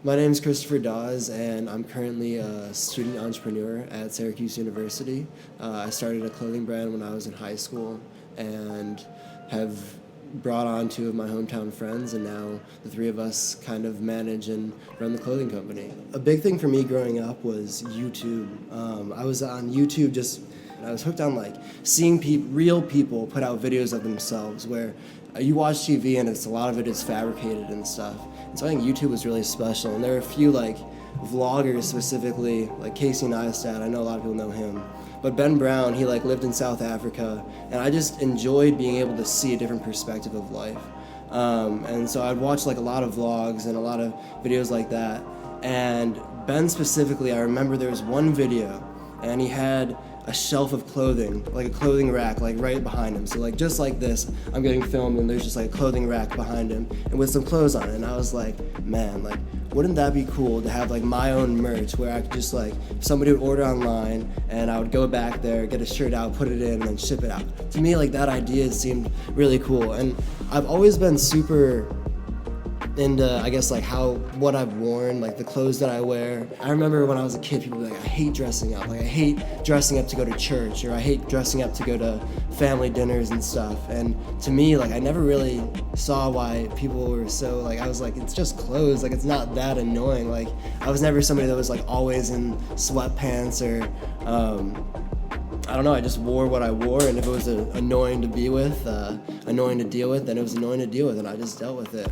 My name is Christopher Daus, and I'm currently a student entrepreneur at Syracuse University. I started a clothing brand when I was in high school and have brought on two of my hometown friends, and now the three of us kind of manage and run the clothing company. A big thing for me growing up was YouTube. I was on YouTube and I was hooked on seeing real people put out videos of themselves where you watch TV and a lot of it is fabricated and stuff. And so I think YouTube was really special. And there are a few vloggers specifically, like Casey Neistat. I know a lot of people know him. But Ben Brown, he lived in South Africa, and I just enjoyed being able to see a different perspective of life. And so I'd watch a lot of vlogs and a lot of videos like that. And Ben specifically, I remember there was one video, and he had a shelf of clothing, like a clothing rack, right behind him. So just like this, I'm getting filmed and there's just a clothing rack behind him and with some clothes on it. And I was like, man, wouldn't that be cool to have my own merch where I could just somebody would order online and I would go back there, get a shirt out, put it in, and then ship it out. To me, that idea seemed really cool. And I've always been super into, what I've worn, the clothes that I wear. I remember when I was a kid, people would be like, I hate dressing up. I hate dressing up to go to church, or I hate dressing up to go to family dinners and stuff. And to me, I never really saw why people were so, I was like, it's just clothes. It's not that annoying. I was never somebody that was, always in sweatpants or, I don't know, I just wore what I wore, and if it was annoying to be with, annoying to deal with, then it was annoying to deal with, and I just dealt with it.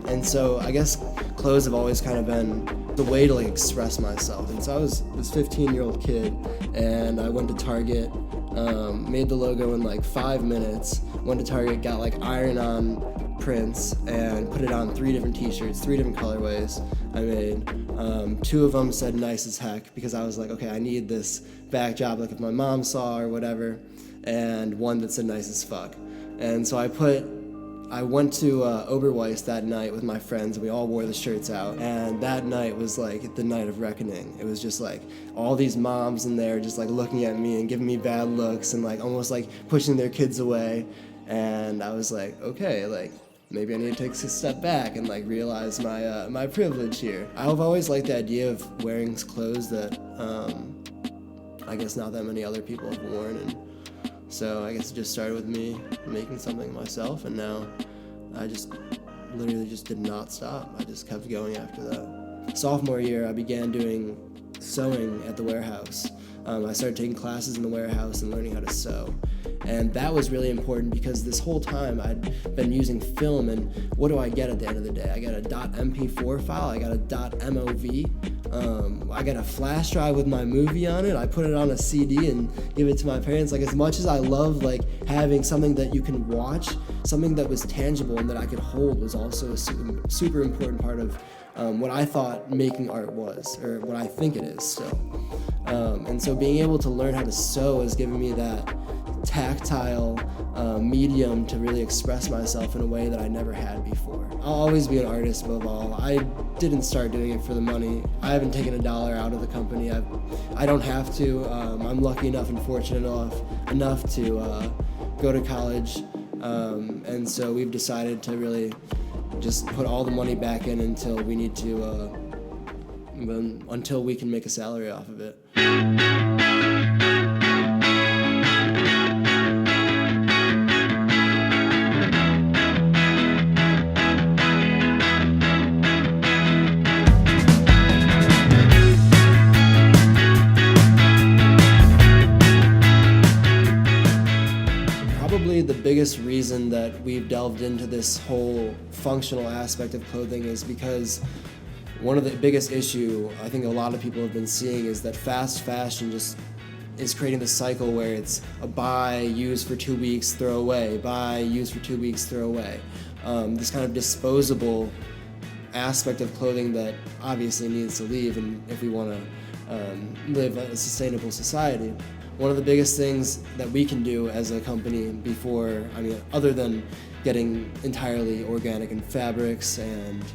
And so I guess clothes have always kind of been the way to express myself. And so I was this 15-year-old kid, and I went to Target, made the logo in 5 minutes, went to Target, got iron-on prints, and put it on 3 different t-shirts, 3 different colorways I made. 2 of them said nice as heck, because I was like, okay, I need this back job, if my mom saw or whatever, and 1 that said nice as fuck. And so I went to Oberweis that night with my friends, and we all wore the shirts out, and that night was the night of reckoning. It was just all these moms in there just looking at me and giving me bad looks and almost pushing their kids away. And I was like, okay, maybe I need to take a step back and realize my privilege here. I've always liked the idea of wearing clothes that I guess not that many other people have worn, and so I guess it just started with me making something myself, and now I just literally just did not stop. I just kept going after that. Sophomore year, I began doing sewing at the warehouse. I started taking classes in the warehouse and learning how to sew. And that was really important because this whole time I'd been using film, and what do I get at the end of the day? I got a .mp4 file, I got a .mov, I got a flash drive with my movie on it. I put it on a CD and give it to my parents. As much as I love having something that you can watch, something that was tangible and that I could hold was also a super important part of what I thought making art was, or what I think it is still. And so being able to learn how to sew has given me that tactile medium to really express myself in a way that I never had before. I'll always be an artist above all. I didn't start doing it for the money. I haven't taken a dollar out of the company. I don't have to. I'm lucky enough and fortunate enough to go to college, and so we've decided to really just put all the money back in until we need to, until we can make a salary off of it. Probably the biggest reason that we've delved into this whole functional aspect of clothing is because one of the biggest issue I think a lot of people have been seeing is that fast fashion just is creating this cycle where it's a buy, use for 2 weeks, throw away, buy, use for 2 weeks, throw away. This kind of disposable aspect of clothing that obviously needs to leave, and if we want to live a sustainable society. One of the biggest things that we can do as a company other than getting entirely organic in fabrics and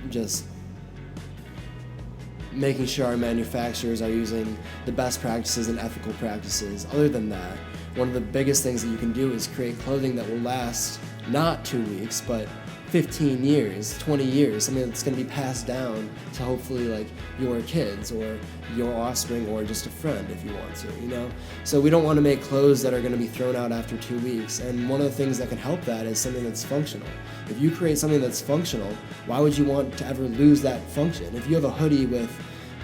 just making sure our manufacturers are using the best practices and ethical practices. Other than that, one of the biggest things that you can do is create clothing that will last not 2 weeks, but 15 years, 20 years, something that's going to be passed down to hopefully like your kids or your offspring or just a friend if you want to, you know? So we don't want to make clothes that are going to be thrown out after 2 weeks. And one of the things that can help that is something that's functional. If you create something that's functional, why would you want to ever lose that function? If you have a hoodie with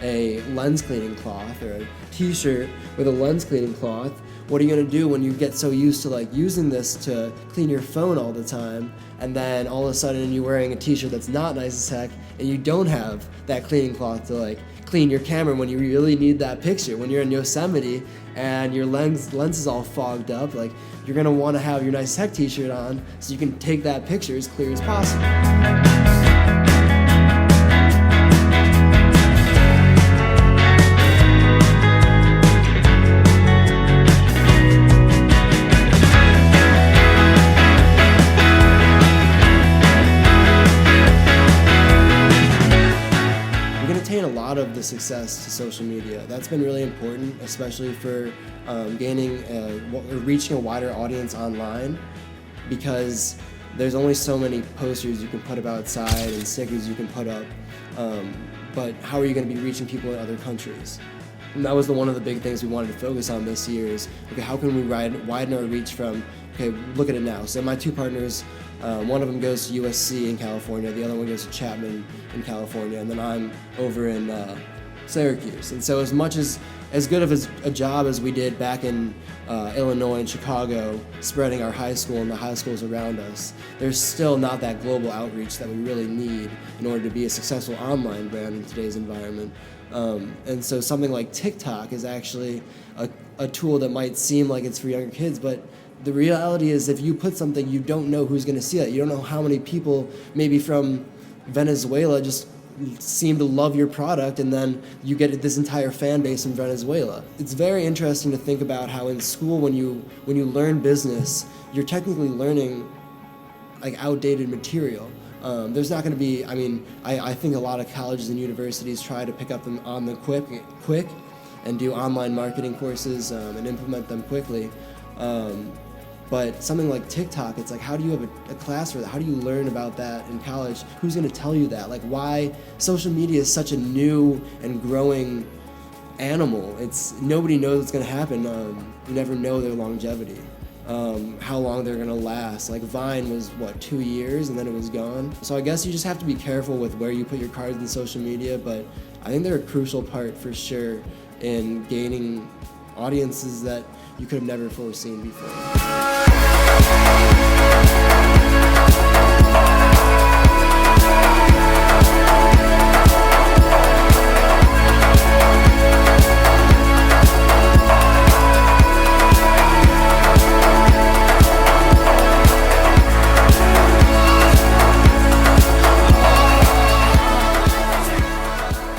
a lens cleaning cloth or a t-shirt with a lens cleaning cloth, what are you going to do when you get so used to like using this to clean your phone all the time, and then all of a sudden you're wearing a t-shirt that's not nice as heck and you don't have that cleaning cloth to like clean your camera when you really need that picture? When you're in Yosemite and your lens is all fogged up, like you're going to want to have your nice heck t-shirt on so you can take that picture as clear as possible. Of the success to social media. That's been really important, especially for reaching a wider audience online, because there's only so many posters you can put up outside and stickers you can put up, but how are you going to be reaching people in other countries? And that was one of the big things we wanted to focus on this year is, okay, how can we widen our reach from, okay, look at it now. So my two partners, one of them goes to USC in California, the other one goes to Chapman in California, and then I'm over in Syracuse. And so as good of a job as we did back in Illinois and Chicago, spreading our high school and the high schools around us, there's still not that global outreach that we really need in order to be a successful online brand in today's environment. And so something like TikTok is actually a tool that might seem like it's for younger kids, but the reality is if you put something, you don't know who's going to see it. You don't know how many people, maybe from Venezuela, just seem to love your product, and then you get this entire fan base in Venezuela. It's very interesting to think about how in school, when you learn business, you're technically learning like outdated material. There's not going to be, I think a lot of colleges and universities try to pick up them on the quick and do online marketing courses and implement them quickly. But something like TikTok, it's like, how do you have a class for that? How do you learn about that in college? Who's going to tell you that? Like, why social media is such a new and growing animal. Nobody knows what's going to happen. You never know their longevity, how long they're going to last. Like Vine was, 2 years, and then it was gone. So I guess you just have to be careful with where you put your cards in social media, but I think they're a crucial part for sure in gaining audiences that you could have never foreseen before.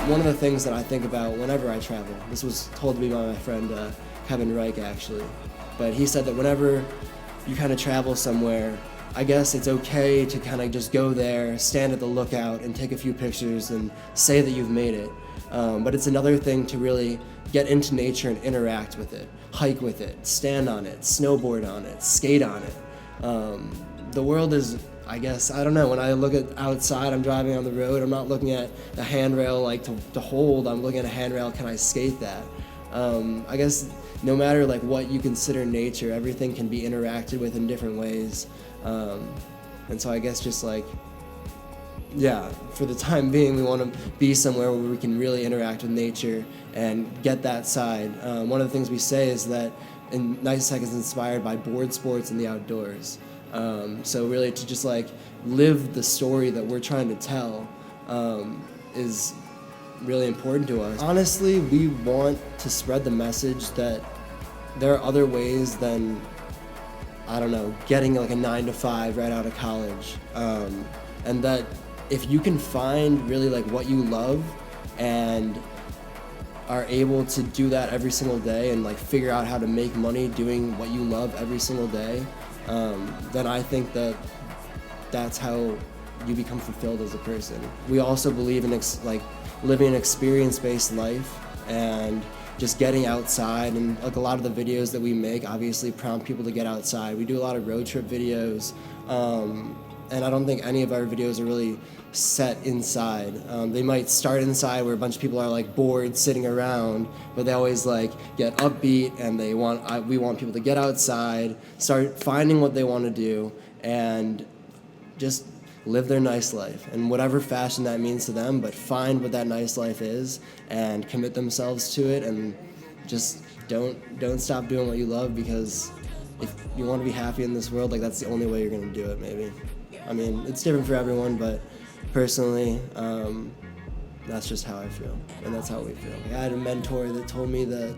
One of the things that I think about whenever I travel, this was told to me by my friend Kevin Reich actually, but he said that whenever you kind of travel somewhere, I guess it's okay to kind of just go there, stand at the lookout and take a few pictures and say that you've made it. But it's another thing to really get into nature and interact with it, hike with it, stand on it, snowboard on it, skate on it. The world is, I guess, I don't know, when I look at outside, I'm driving on the road, I'm not looking at a handrail like to hold, I'm looking at a handrail, can I skate that? I guess no matter like what you consider nature, everything can be interacted with in different ways. And so I guess just like, yeah, for the time being, we want to be somewhere where we can really interact with nature and get that side. One of the things we say is that Nice Tech is inspired by board sports and the outdoors. So really to just like live the story that we're trying to tell is really important to us. Honestly, we want to spread the message that there are other ways than, I don't know, getting like a 9-to-5 right out of college. And that if you can find really like what you love and are able to do that every single day and like figure out how to make money doing what you love every single day, then I think that that's how you become fulfilled as a person. We also believe in living an experience-based life and just getting outside, and like a lot of the videos that we make obviously prompt people to get outside. We do a lot of road trip videos, and I don't think any of our videos are really set inside. They might start inside where a bunch of people are like bored sitting around, but they always like get upbeat, and we want people to get outside, start finding what they want to do, and just live their nice life in whatever fashion that means to them, but find what that nice life is and commit themselves to it, and just don't stop doing what you love, because if you want to be happy in this world, like that's the only way you're going to do it, maybe. I mean, it's different for everyone, but personally, that's just how I feel, and that's how we feel. I had a mentor that told me that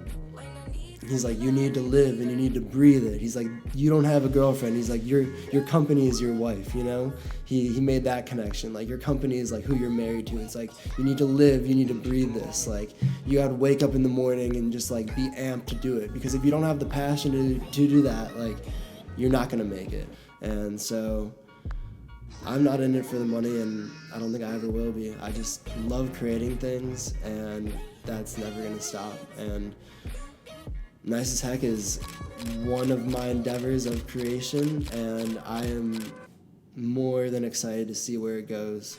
he's like, you need to live and you need to breathe it. He's like, you don't have a girlfriend. He's like, your company is your wife, you know? He made that connection. Like, your company is like who you're married to. It's like, you need to live, you need to breathe this. Like, you gotta wake up in the morning and just like be amped to do it. Because if you don't have the passion to do that, like, you're not gonna make it. And so I'm not in it for the money, and I don't think I ever will be. I just love creating things, and that's never gonna stop. And Nice as Heck is one of my endeavors of creation, and I am more than excited to see where it goes.